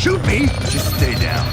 shoot me! Just stay down.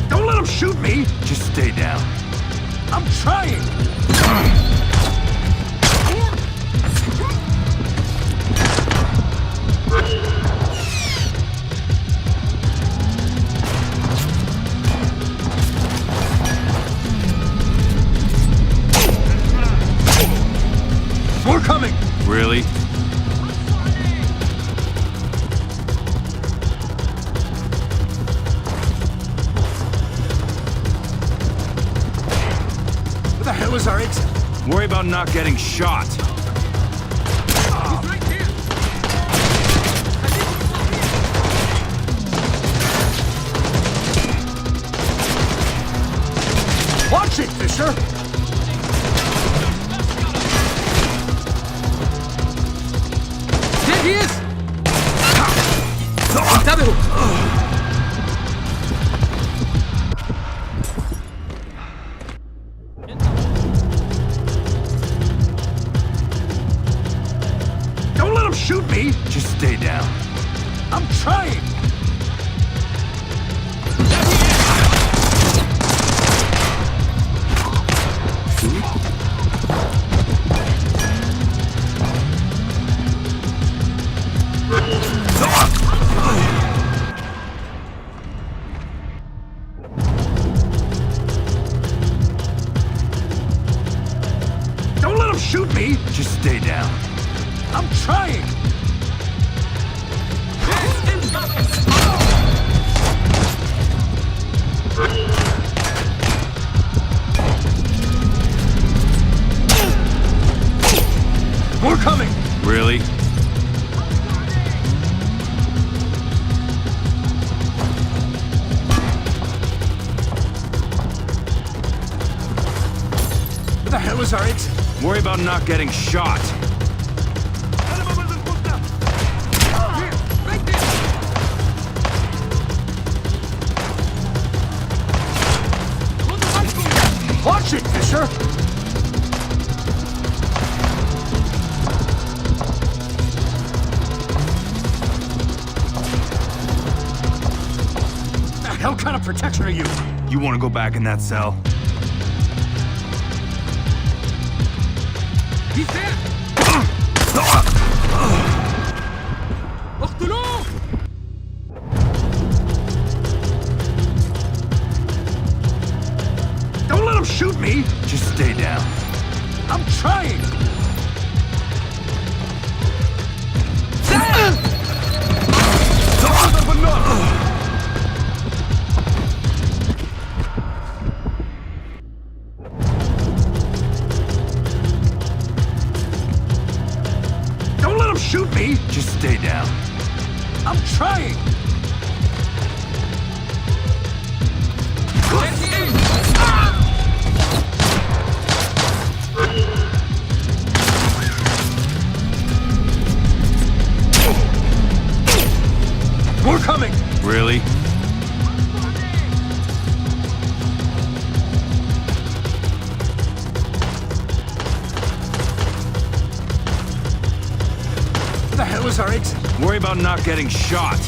Don't let him shoot me! Just stay down. I'm trying! More coming! Really? Where the hell is our exit? Worry about not getting shot. Watch it, Fisher! There he is! انتبهوا! Don't let him shoot me! Just stay down. I'm trying! Don't let him shoot me! Just stay down. I'm trying! More coming! Really? Where the hell is our exit? Worry about not getting shot. Watch it, Fisher! The hell kind of protection are you? You want to go back in that cell? He's there! اقتلوه! Don't let him shoot me! Just stay down. I'm trying! Don't let him shoot me! Just stay down. I'm trying! More coming! Really? Where the hell is our exit? Worry about not getting shot.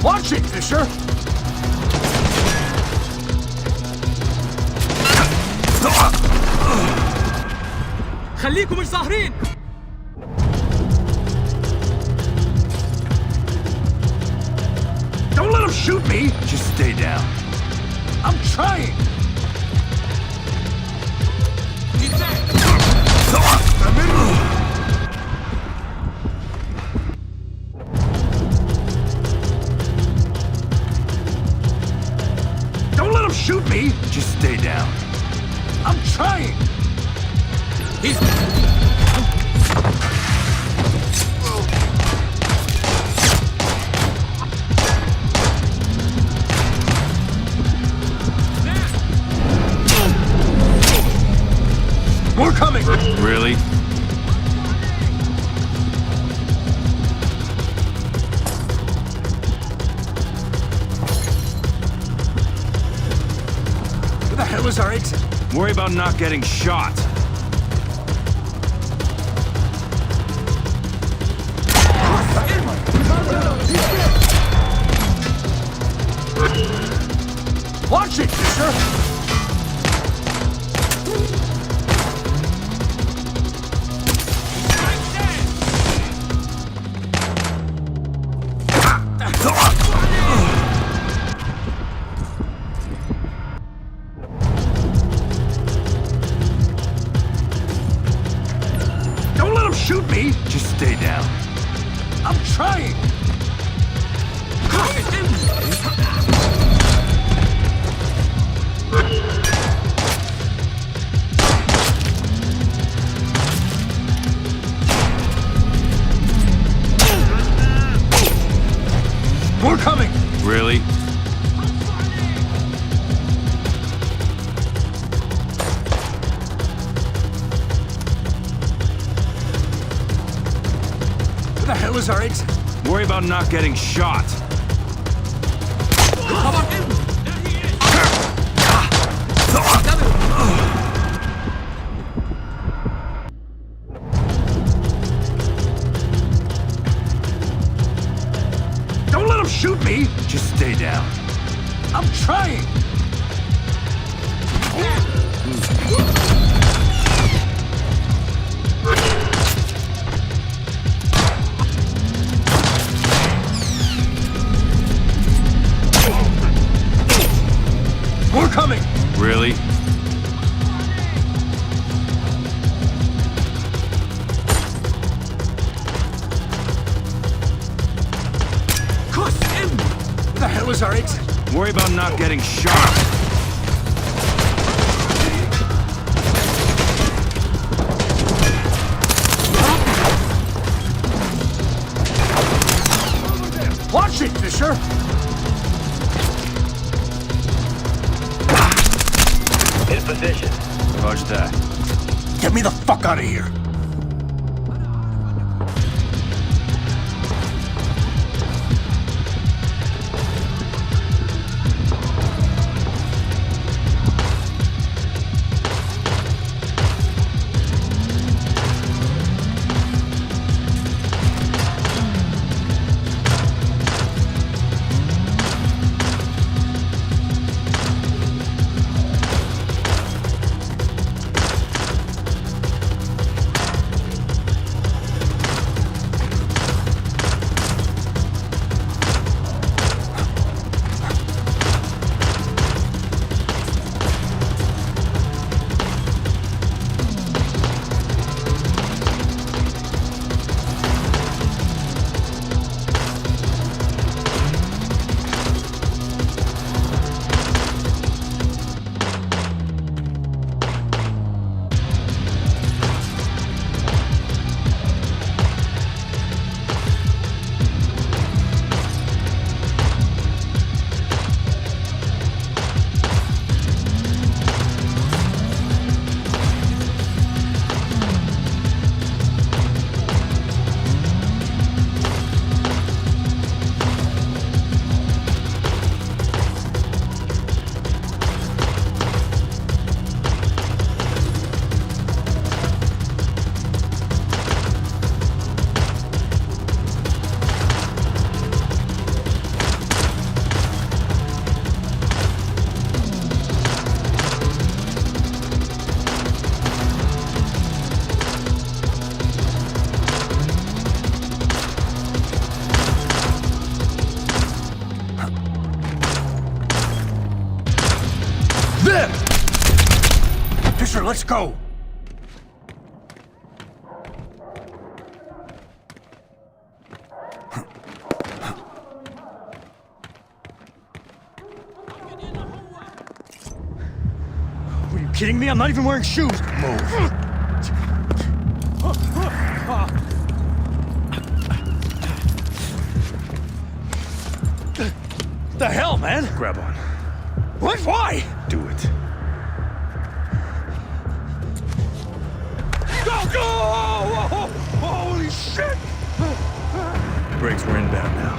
Watch it, Fisher! خليكم مش ظاهرين! Don't let him shoot me! Just stay down. I'm trying! Don't let him shoot me! Just stay down. I'm trying! He's... More coming! Really? hell is our exit? Worry about not getting shot. Watch it, Fisher! Don't let him shoot me! Just stay down. I'm trying! More coming! Really? Where the hell is our exit? Worry about not getting shot. Don't let him shoot me! Just stay down. I'm trying! More coming! Really? Where the hell is our exit? Worry about not getting shot. Watch it, Fisher! In position. Roger that. Get me the fuck out of here! There! Fisher, let's go! Are you kidding me? I'm not even wearing shoes! Move! The hell, man? Grab on. What? Why? Do it. Go, go! Oh, holy shit! Brakes were inbound now.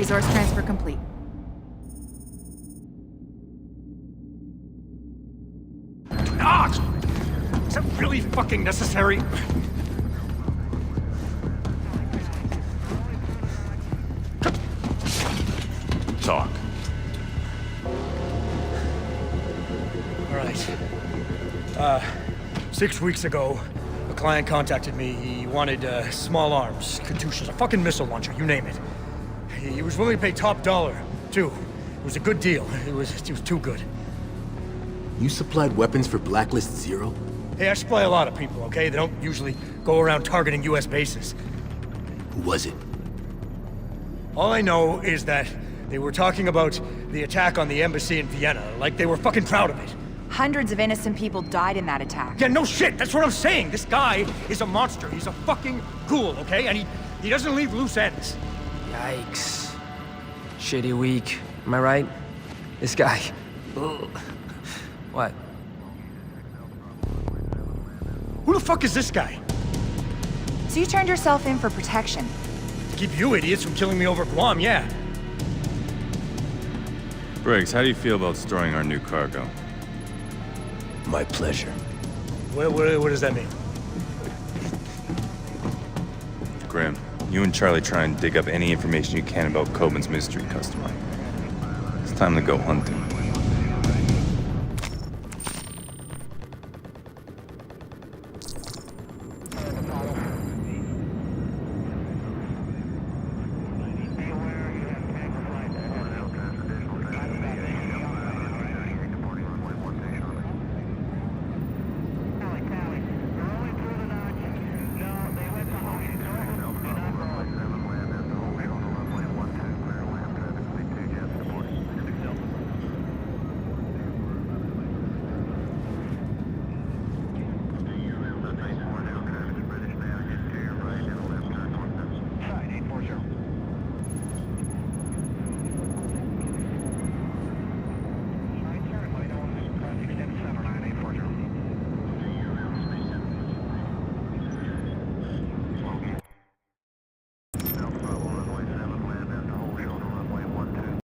Resource transfer complete. Ah! Is that really fucking necessary? Talk. All right. 6 weeks ago, a client contacted me. He wanted small arms, Katyushas, a fucking missile launcher, you name it. He was willing to pay top dollar, too. It was a good deal. It was too good. You supplied weapons for Blacklist Zero? Hey, I supply a lot of people, okay? They don't usually go around targeting U.S. bases. Who was it? All I know is that they were talking about the attack on the embassy in Vienna, like they were fucking proud of it. Hundreds of innocent people died in that attack. Yeah, no shit, that's what I'm saying. This guy is a monster. He's a fucking ghoul, okay? And he doesn't leave loose ends. Yikes. Shitty week. Am I right? This guy. Ugh. What? Who the fuck is this guy? So you turned yourself in for protection. To keep you idiots from killing me over Guam, yeah. Briggs, how do you feel about storing our new cargo? My pleasure. What does that mean? Grim, you and Charlie try and dig up any information you can about Coben's mystery customer. It's time to go hunting.